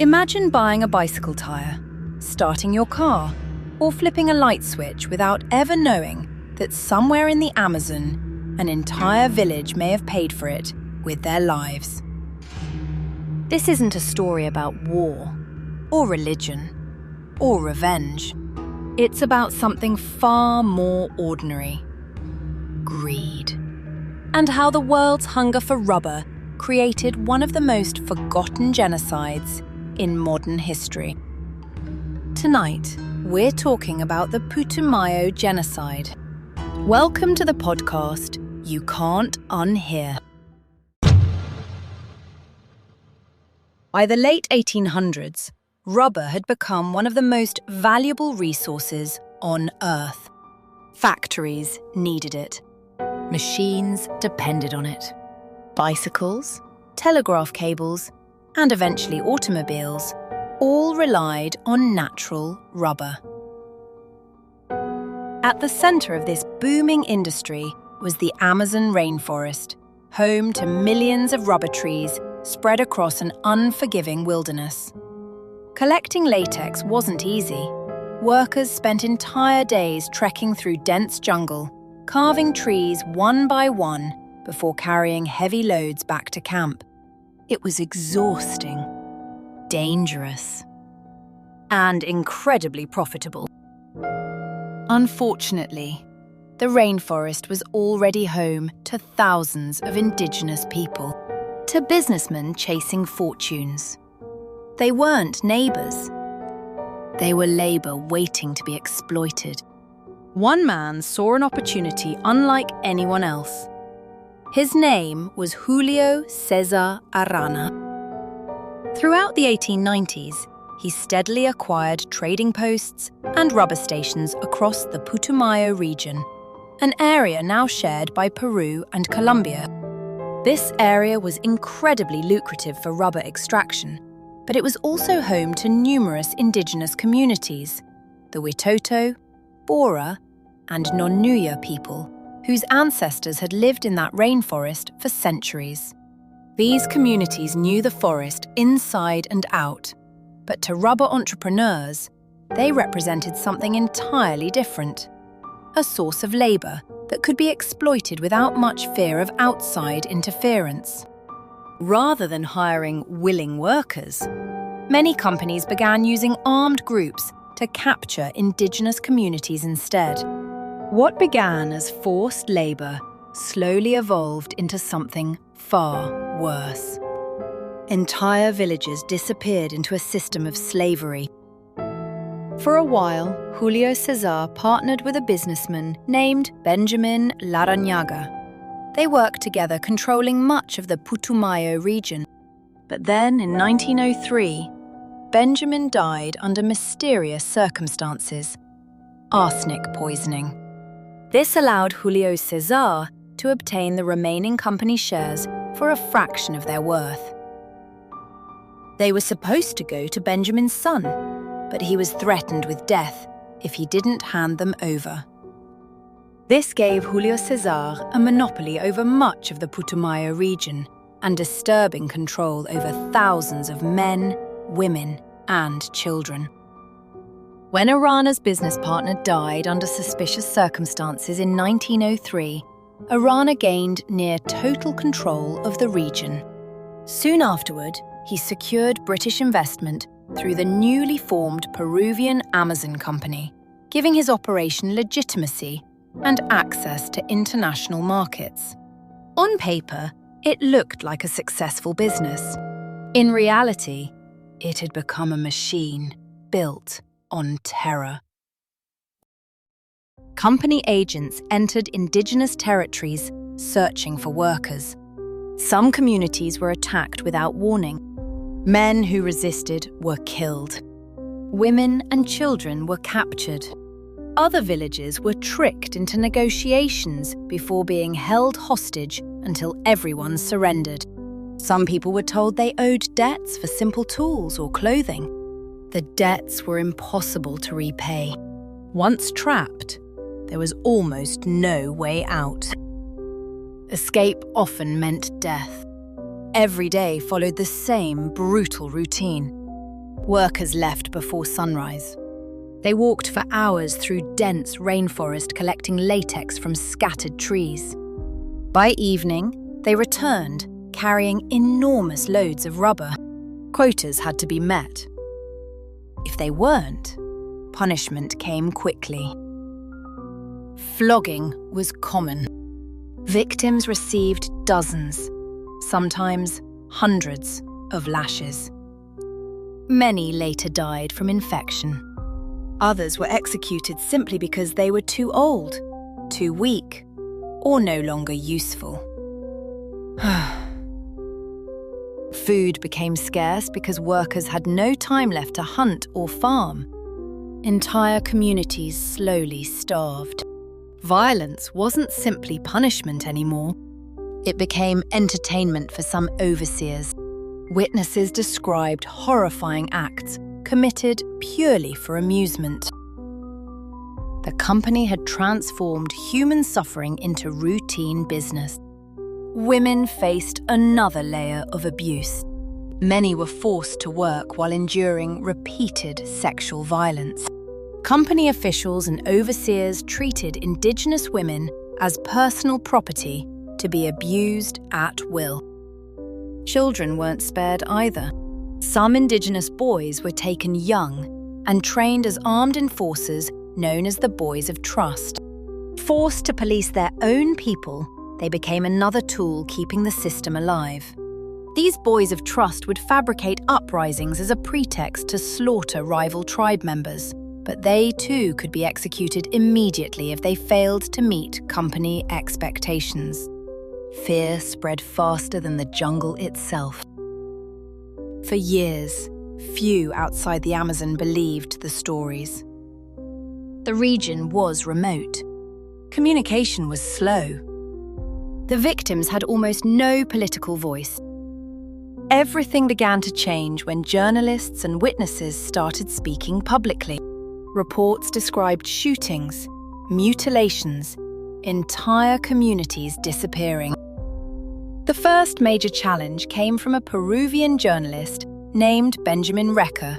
Imagine buying a bicycle tire, starting your car, or flipping a light switch without ever knowing that somewhere in the Amazon, an entire village may have paid for it with their lives. This isn't a story about war, or religion, or revenge. It's about something far more ordinary: greed. And how the world's hunger for rubber created one of the most forgotten genocides in modern history. Tonight, we're talking about the PUTUMAYO genocide. Welcome to the podcast You Can't Unhear. By the late 1800s, rubber had become one of the most valuable resources on Earth. Factories needed it. Machines depended on it. Bicycles, telegraph cables, and eventually automobiles all relied on natural rubber. At the center of this booming industry was the Amazon rainforest, home to millions of rubber trees spread across an unforgiving wilderness. Collecting latex wasn't easy. Workers spent entire days trekking through dense jungle, carving trees one by one before carrying heavy loads back to camp. It was exhausting, dangerous, and incredibly profitable. Unfortunately, the rainforest was already home to thousands of indigenous people, to businessmen chasing fortunes. They weren't neighbors. They were labor waiting to be exploited. One man saw an opportunity unlike anyone else. His name was Julio Cesar Arana. Throughout the 1890s, he steadily acquired trading posts and rubber stations across the Putumayo region, an area now shared by Peru and Colombia. This area was incredibly lucrative for rubber extraction, but it was also home to numerous indigenous communities, the Witoto, Bora, and Nonuya people, whose ancestors had lived in that rainforest for centuries. These communities knew the forest inside and out, but to rubber entrepreneurs, they represented something entirely different: a source of labor that could be exploited without much fear of outside interference. Rather than hiring willing workers, many companies began using armed groups to capture indigenous communities instead. What began as forced labor slowly evolved into something far worse. Entire villages disappeared into a system of slavery. For a while, Julio Cesar partnered with a businessman named Benjamin Larrañaga. They worked together, controlling much of the Putumayo region. But then, in 1903, Benjamin died under mysterious circumstances: arsenic poisoning. This allowed Julio Cesar to obtain the remaining company shares for a fraction of their worth. They were supposed to go to Benjamin's son, but he was threatened with death if he didn't hand them over. This gave Julio Cesar a monopoly over much of the Putumayo region and disturbing control over thousands of men, women, and children. When Arana's business partner died under suspicious circumstances in 1903, Arana gained near total control of the region. Soon afterward, he secured British investment through the newly formed Peruvian Amazon Company, giving his operation legitimacy and access to international markets. On paper, it looked like a successful business. In reality, it had become a machine built on terror. Company agents entered indigenous territories searching for workers. Some communities were attacked without warning. Men who resisted were killed. Women and children were captured. Other villages were tricked into negotiations before being held hostage until everyone surrendered. Some people were told they owed debts for simple tools or clothing. The debts were impossible to repay. Once trapped, there was almost no way out. Escape often meant death. Every day followed the same brutal routine. Workers left before sunrise. They walked for hours through dense rainforest collecting latex from scattered trees. By evening, they returned, carrying enormous loads of rubber. Quotas had to be met. If they weren't, punishment came quickly. Flogging was common. Victims received dozens, sometimes hundreds of lashes. Many later died from infection. Others were executed simply because they were too old, too weak, or no longer useful. Food became scarce because workers had no time left to hunt or farm. Entire communities slowly starved. Violence wasn't simply punishment anymore. It became entertainment for some overseers. Witnesses described horrifying acts committed purely for amusement. The company had transformed human suffering into routine business. Women faced another layer of abuse. Many were forced to work while enduring repeated sexual violence. Company officials and overseers treated Indigenous women as personal property to be abused at will. Children weren't spared either. Some Indigenous boys were taken young and trained as armed enforcers known as the Boys of Trust. Forced to police their own people, they became another tool keeping the system alive. These Boys of Trust would fabricate uprisings as a pretext to slaughter rival tribe members, but they too could be executed immediately if they failed to meet company expectations. Fear spread faster than the jungle itself. For years, few outside the Amazon believed the stories. The region was remote. Communication was slow. The victims had almost no political voice. Everything began to change when journalists and witnesses started speaking publicly. Reports described shootings, mutilations, entire communities disappearing. The first major challenge came from a Peruvian journalist named Benjamin Recker,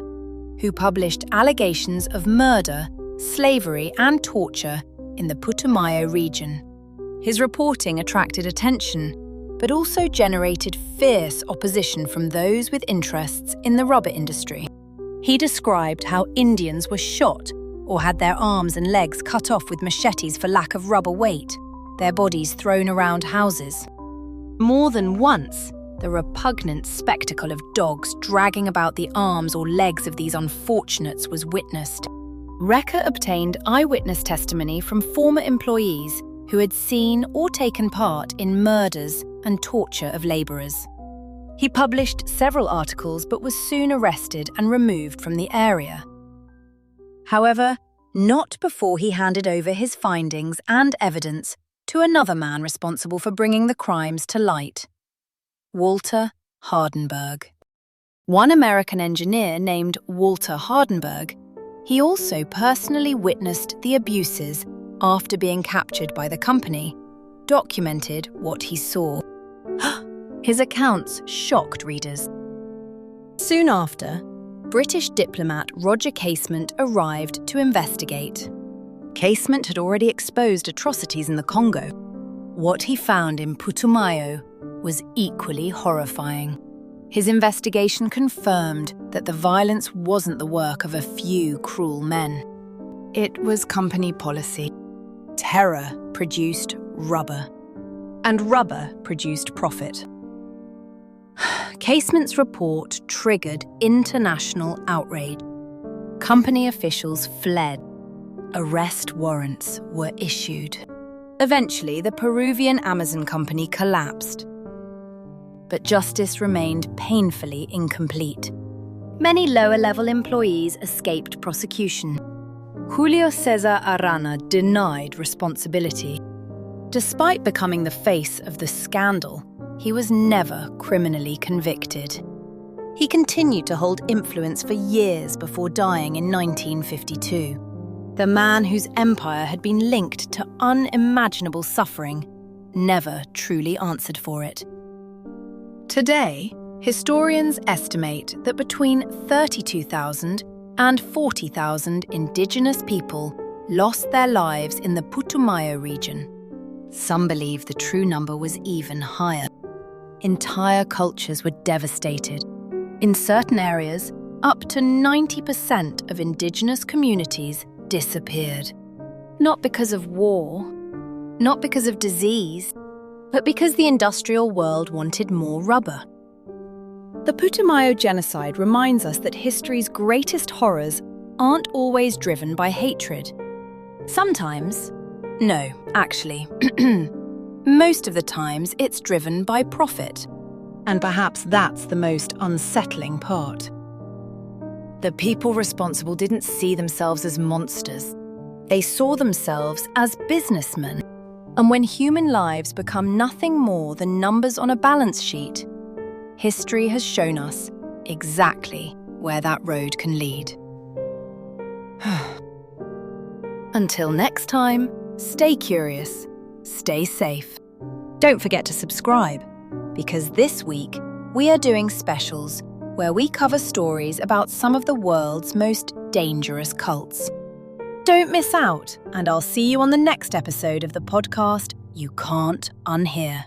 who published allegations of murder, slavery, and torture in the Putumayo region. His reporting attracted attention, but also generated fierce opposition from those with interests in the rubber industry. He described how Indians were shot or had their arms and legs cut off with machetes for lack of rubber weight, their bodies thrown around houses. More than once, the repugnant spectacle of dogs dragging about the arms or legs of these unfortunates was witnessed. Recker obtained eyewitness testimony from former employees who had seen or taken part in murders and torture of labourers. He published several articles but was soon arrested and removed from the area. However, not before he handed over his findings and evidence to another man responsible for bringing the crimes to light, Walter Hardenberg. One American engineer named Walter Hardenberg, he also personally witnessed the abuses after being captured by the company, documented what he saw. His accounts shocked readers. Soon after, British diplomat Roger Casement arrived to investigate. Casement had already exposed atrocities in the Congo. What he found in Putumayo was equally horrifying. His investigation confirmed that the violence wasn't the work of a few cruel men. It was company policy. Terror produced rubber, and rubber produced profit. Casement's report triggered international outrage. Company officials fled. Arrest warrants were issued. Eventually, the Peruvian Amazon company collapsed. But justice remained painfully incomplete. Many lower-level employees escaped prosecution. Julio Cesar Arana denied responsibility. Despite becoming the face of the scandal, he was never criminally convicted. He continued to hold influence for years before dying in 1952. The man whose empire had been linked to unimaginable suffering never truly answered for it. Today, Historians estimate that between 32,000 and 40,000 indigenous people lost their lives in the Putumayo region. Some believe the true number was even higher. Entire cultures were devastated. In certain areas, up to 90% of indigenous communities disappeared. Not because of war, not because of disease, but because the industrial world wanted more rubber. The Putumayo genocide reminds us that history's greatest horrors aren't always driven by hatred. Sometimes, no, actually, most of the times it's driven by profit. And perhaps that's the most unsettling part. The people responsible didn't see themselves as monsters. They saw themselves as businessmen. And when human lives become nothing more than numbers on a balance sheet, history has shown us exactly where that road can lead. Until next time, stay curious, stay safe. Don't forget to subscribe, because this week we are doing specials where we cover stories about some of the world's most dangerous cults. Don't miss out, and I'll see you on the next episode of the podcast You Can't Unhear.